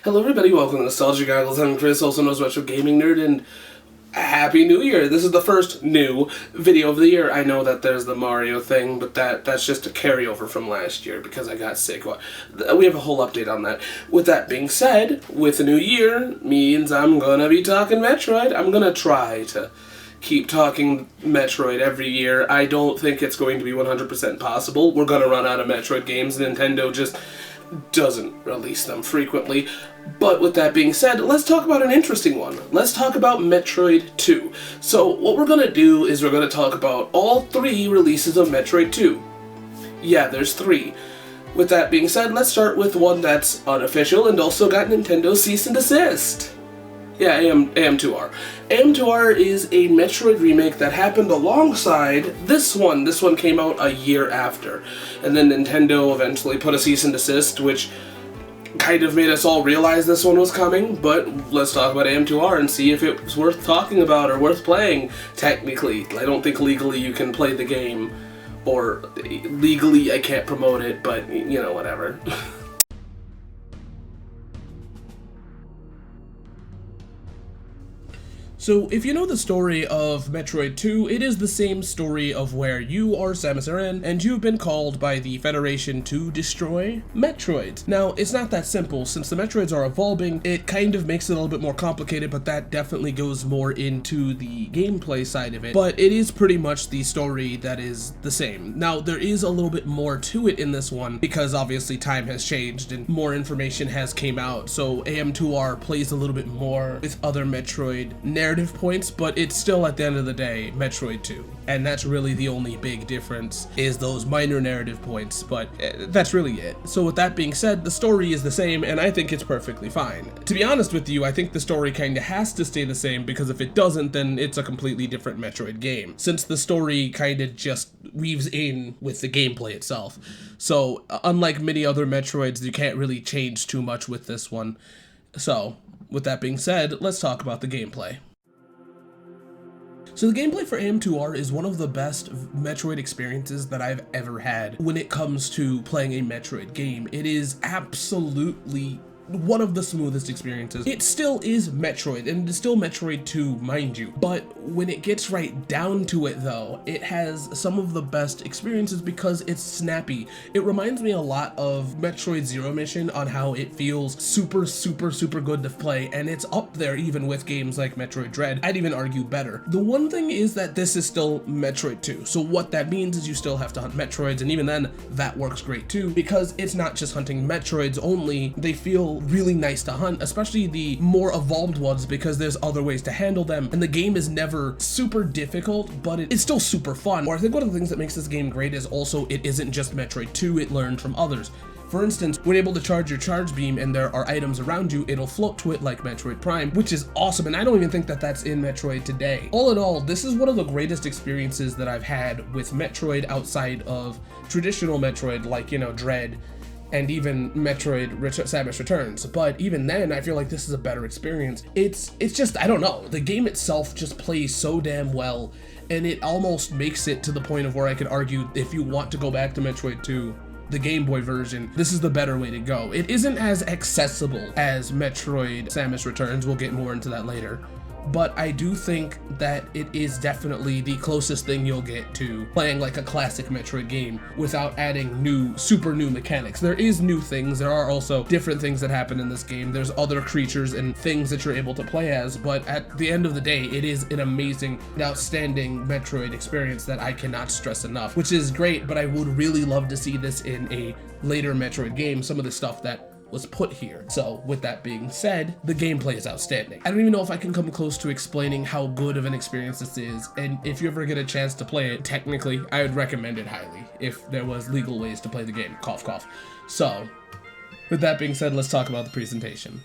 Hello everybody, welcome to Nostalgia Goggles. I'm Chris, also known as Retro Gaming Nerd, and Happy New Year! This is the first new video of the year. I know that there's the Mario thing, but that's just a carryover from last year because I got sick. We have a whole update on that. With that being said, with the new year means I'm gonna be talking Metroid. I'm gonna try to keep talking Metroid every year. I don't think it's going to be 100% possible. We're gonna run out of Metroid games. Nintendo just doesn't release them frequently. But with that being said, let's talk about an interesting one. Let's talk about Metroid 2. So what we're gonna do is we're gonna talk about all 3 releases of Metroid 2. Yeah, there's 3. With that being said, let's start with one that's unofficial and also got Nintendo cease and desist. Yeah, AM2R. AM2R is a Metroid remake that happened alongside this one. This one came out a year after. And then Nintendo eventually put a cease and desist, which kind of made us all realize this one was coming. But let's talk about AM2R and see if it's worth talking about or worth playing, technically. I don't think legally you can play the game, or legally I can't promote it, but, you know, whatever. So, if you know the story of Metroid 2, it is the same story of where you are Samus Aran, and you've been called by the Federation to destroy Metroids. Now, it's not that simple. Since the Metroids are evolving, it kind of makes it a little bit more complicated, but that definitely goes more into the gameplay side of it. But it is pretty much the story that is the same. Now, there is a little bit more to it in this one, because obviously time has changed and more information has came out, so AM2R plays a little bit more with other Metroid narrative points, but it's still at the end of the day Metroid 2, and that's really the only big difference, is those minor narrative points, but that's really it. So with that being said, the story is the same, and I think it's perfectly fine. To be honest with you, I think the story kinda has to stay the same, because if it doesn't, then it's a completely different Metroid game, since the story kinda just weaves in with the gameplay itself. So unlike many other Metroids, you can't really change too much with this one. So with that being said, let's talk about the gameplay. So the gameplay for AM2R is one of the best Metroid experiences that I've ever had when it comes to playing a Metroid game. It is absolutely one of the smoothest experiences. It still is Metroid, and it's still Metroid 2, mind you, but when it gets right down to it though, it has some of the best experiences because it's snappy. It reminds me a lot of Metroid Zero Mission on how it feels super good to play, and it's up there even with games like Metroid Dread. I'd even argue better. The one thing is that this is still Metroid 2, so what that means is you still have to hunt Metroids, and even then, that works great too, because it's not just hunting Metroids only. They feel really nice to hunt, especially the more evolved ones, because there's other ways to handle them, and the game is never super difficult, but it's still super fun. Or I think one of the things that makes this game great is also it isn't just Metroid 2, it learned from others. For instance, when able to charge your charge beam and there are items around you, it'll float to it like Metroid Prime, which is awesome, and I don't even think that that's in Metroid today. All in all, this is one of the greatest experiences that I've had with Metroid outside of traditional Metroid, like, you know, Dread, and even Metroid Samus Returns, but even then, I feel like this is a better experience. It's just, I don't know, the game itself just plays so damn well, and it almost makes it to the point of where I could argue if you want to go back to Metroid 2, the Game Boy version, this is the better way to go. It isn't as accessible as Metroid Samus Returns, we'll get more into that later, but I do think that it is definitely the closest thing you'll get to playing like a classic Metroid game without adding super new mechanics. There is new things, there are also different things that happen in this game, there's other creatures and things that you're able to play as, but at the end of the day, it is an amazing and outstanding Metroid experience that I cannot stress enough, which is great, but I would really love to see this in a later Metroid game, some of the stuff that was put here. So with that being said, the gameplay is outstanding. I don't even know if I can come close to explaining how good of an experience this is, and if you ever get a chance to play it, technically, I would recommend it highly if there was legal ways to play the game, cough cough. So with that being said, let's talk about the presentation.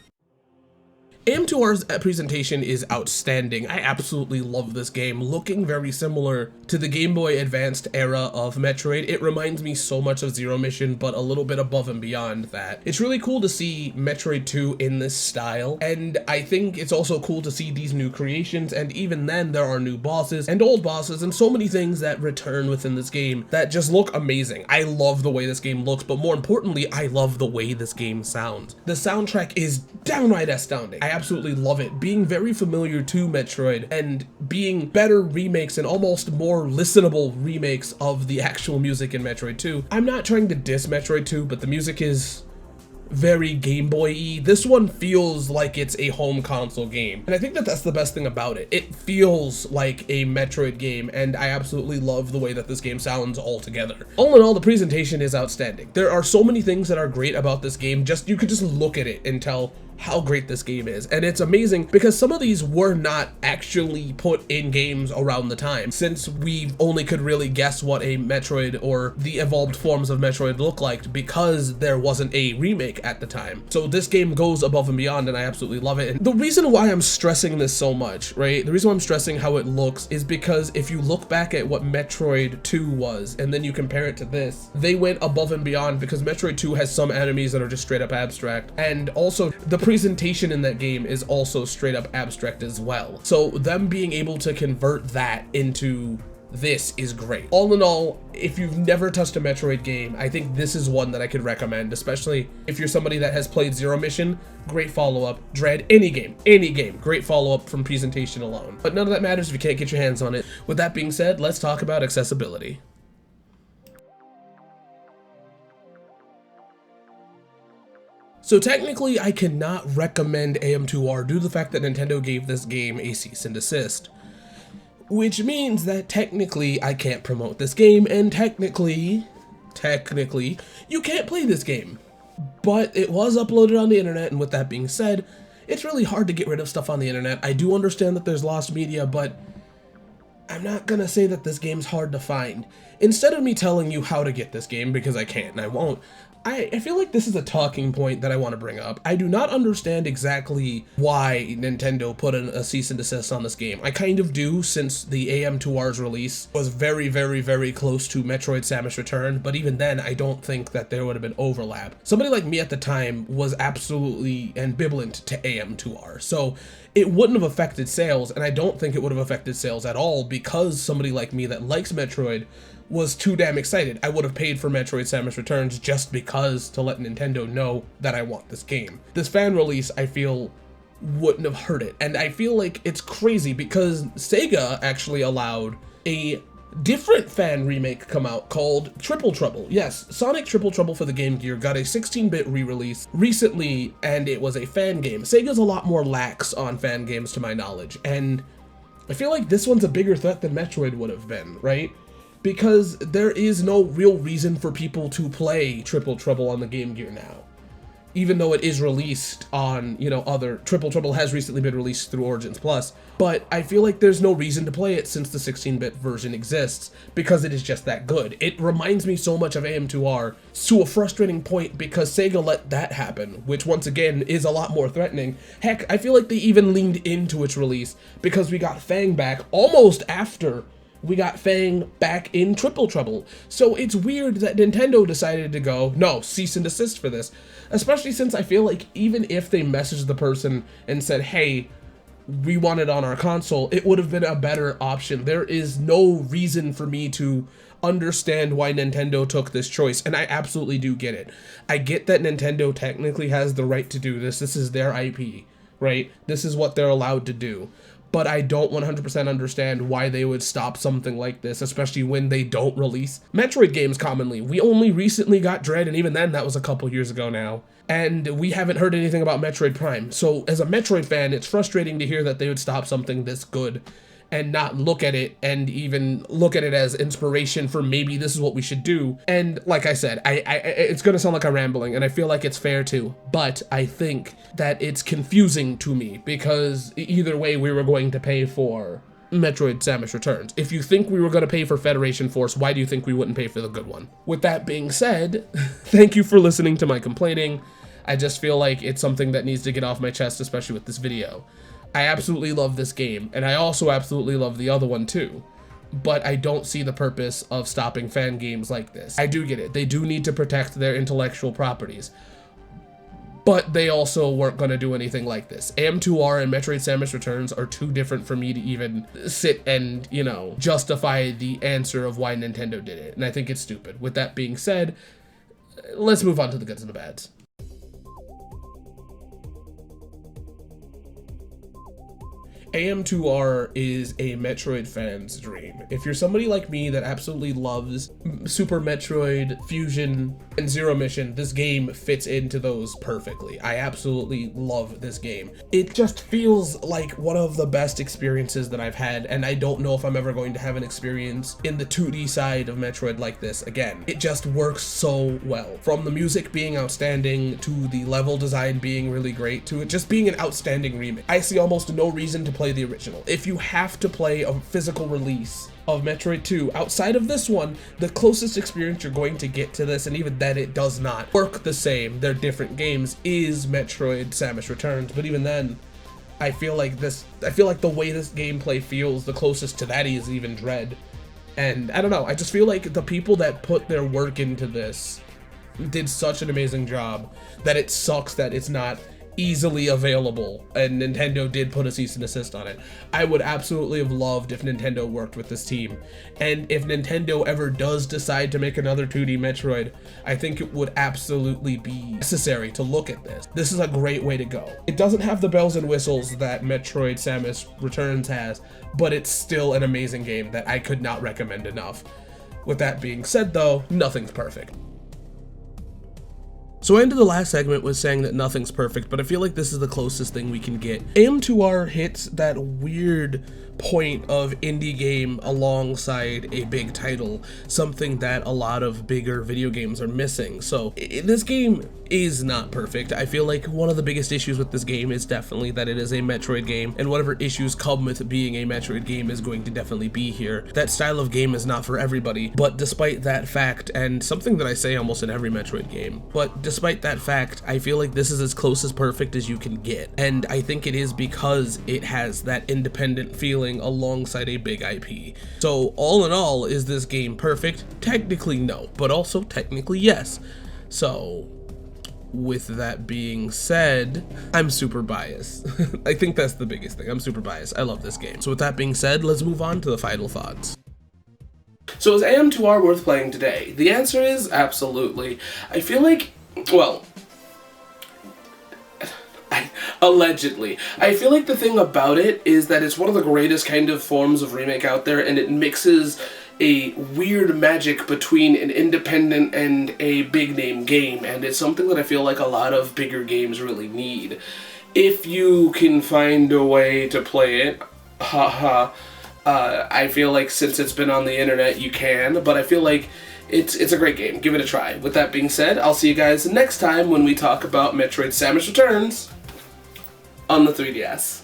AM2R's presentation is outstanding. I absolutely love this game. Looking very similar to the Game Boy Advanced era of Metroid, it reminds me so much of Zero Mission, but a little bit above and beyond that. It's really cool to see Metroid 2 in this style, and I think it's also cool to see these new creations, and even then there are new bosses and old bosses and so many things that return within this game that just look amazing. I love the way this game looks, but more importantly, I love the way this game sounds. The soundtrack is downright astounding. I absolutely love it. Being very familiar to Metroid and being better remakes and almost more listenable remakes of the actual music in Metroid 2. I'm not trying to diss Metroid 2, but the music is very Game Boy-y. This one feels like it's a home console game, and I think that that's the best thing about it. It feels like a Metroid game, and I absolutely love the way that this game sounds altogether. All in all, the presentation is outstanding. There are so many things that are great about this game. You could just look at it and tell how great this game is, and it's amazing because some of these were not actually put in games around the time, since we only could really guess what a Metroid or the evolved forms of Metroid look like because there wasn't a remake at the time. So this game goes above and beyond, and I absolutely love it. And the reason why I'm stressing this so much, right, the reason why I'm stressing how it looks is because if you look back at what Metroid 2 was and then you compare it to this, they went above and beyond, because Metroid 2 has some enemies that are just straight up abstract, and also the presentation in that game is also straight up abstract as well. So them being able to convert that into this is great. All in all, if you've never touched a Metroid game, I think this is one that I could recommend, especially if you're somebody that has played Zero Mission. Great follow-up. Dread, any game, great follow-up from presentation alone. But none of that matters if you can't get your hands on it. With that being said, let's talk about accessibility. So technically, I cannot recommend AM2R due to the fact that Nintendo gave this game a cease and desist. Which means that technically, I can't promote this game, and technically, you can't play this game. But it was uploaded on the internet, and with that being said, it's really hard to get rid of stuff on the internet. I do understand that there's lost media, but I'm not gonna say that this game's hard to find. Instead of me telling you how to get this game, because I can't and I won't, I feel like this is a talking point that I want to bring up. I do not understand exactly why Nintendo put a cease and desist on this game. I kind of do, since the AM2R's release was very, very, very close to Metroid Samus Return, but even then, I don't think that there would have been overlap. Somebody like me at the time was absolutely ambivalent to AM2R, so it wouldn't have affected sales, and I don't think it would have affected sales at all, because somebody like me that likes Metroid was too damn excited. I would have paid for Metroid Samus Returns just because to let Nintendo know that I want this game. This fan release, I feel, wouldn't have hurt it. And I feel like it's crazy because Sega actually allowed a different fan remake come out called Triple Trouble. Yes, Sonic Triple Trouble for the Game Gear got a 16-bit re-release recently, and it was a fan game. Sega's a lot more lax on fan games to my knowledge, and I feel like this one's a bigger threat than Metroid would have been, right? Because there is no real reason for people to play Triple Trouble on the Game Gear now. Even though it is released on, other... Triple Trouble has recently been released through Origins Plus, but I feel like there's no reason to play it since the 16-bit version exists, because it is just that good. It reminds me so much of AM2R to a frustrating point because Sega let that happen, which once again is a lot more threatening. Heck, I feel like they even leaned into its release because we got Fang back almost after we got Fang back in Triple Trouble. So it's weird that Nintendo decided to go, no, cease and desist for this. Especially since I feel like even if they messaged the person and said, hey, we want it on our console, it would have been a better option. There is no reason for me to understand why Nintendo took this choice, and I absolutely do get it. I get that Nintendo technically has the right to do this. This is their IP, right? This is what they're allowed to do. But I don't 100% understand why they would stop something like this, especially when they don't release Metroid games commonly. We only recently got Dread, and even then, that was a couple years ago now. And we haven't heard anything about Metroid Prime. So as a Metroid fan, it's frustrating to hear that they would stop something this good and not look at it and even look at it as inspiration for maybe this is what we should do. And like I said, it's gonna sound like I'm rambling, and I feel like it's fair to, but I think that it's confusing to me because either way we were going to pay for Metroid Samus Returns. If you think we were going to pay for Federation Force, why do you think we wouldn't pay for the good one? With that being said, thank you for listening to my complaining. I just feel like it's something that needs to get off my chest, especially with this video. I absolutely love this game, and I also absolutely love the other one too, but I don't see the purpose of stopping fan games like this. I do get it. They do need to protect their intellectual properties, but they also weren't going to do anything like this. AM2R and Metroid Samus Returns are too different for me to even sit and, justify the answer of why Nintendo did it, and I think it's stupid. With that being said, let's move on to the goods and the bads. AM2R is a Metroid fan's dream. If you're somebody like me that absolutely loves Super Metroid, Fusion, and Zero Mission, this game fits into those perfectly. I absolutely love this game. It just feels like one of the best experiences that I've had, and I don't know if I'm ever going to have an experience in the 2D side of Metroid like this again. It just works so well. From the music being outstanding, to the level design being really great, to it just being an outstanding remake. I see almost no reason to play the original. If you have to play a physical release of Metroid 2 outside of this one, the closest experience you're going to get to this, and even then it does not work the same, they're different games, is Metroid Samus Returns. But even then, I feel like the way this gameplay feels, the closest to that is even Dread. And I don't know, I just feel like the people that put their work into this did such an amazing job that it sucks that it's not easily available, and Nintendo did put a cease and desist on it. I would absolutely have loved if Nintendo worked with this team, and if Nintendo ever does decide to make another 2D Metroid, I think it would absolutely be necessary to look at this. This is a great way to go. It doesn't have the bells and whistles that Metroid Samus Returns has, but it's still an amazing game that I could not recommend enough. With that being said though, nothing's perfect. So I ended the last segment with saying that nothing's perfect, but I feel like this is the closest thing we can get. AM2R hits that weird point of indie game alongside a big title, something that a lot of bigger video games are missing. So this game is not perfect. I feel like one of the biggest issues with this game is definitely that it is a Metroid game, and whatever issues come with being a Metroid game is going to definitely be here. That style of game is not for everybody, but despite that fact, and something that I say almost in every Metroid game, but despite that fact, I feel like this is as close as perfect as you can get. And I think it is because it has that independent feeling alongside a big IP. So all in all, is this game perfect? Technically no, but also technically yes. So with that being said, I'm super biased. I think that's the biggest thing. I'm super biased. I love this game. So with that being said, let's move on to the final thoughts. So is AM2R worth playing today? The answer is absolutely. I feel like, well, allegedly. I feel like the thing about it is that it's one of the greatest kind of forms of remake out there, and it mixes a weird magic between an independent and a big name game, and it's something that I feel like a lot of bigger games really need. If you can find a way to play it, haha, I feel like since it's been on the internet you can, but I feel like it's a great game. Give it a try. With that being said, I'll see you guys next time when we talk about Metroid Samus Returns on the 3DS.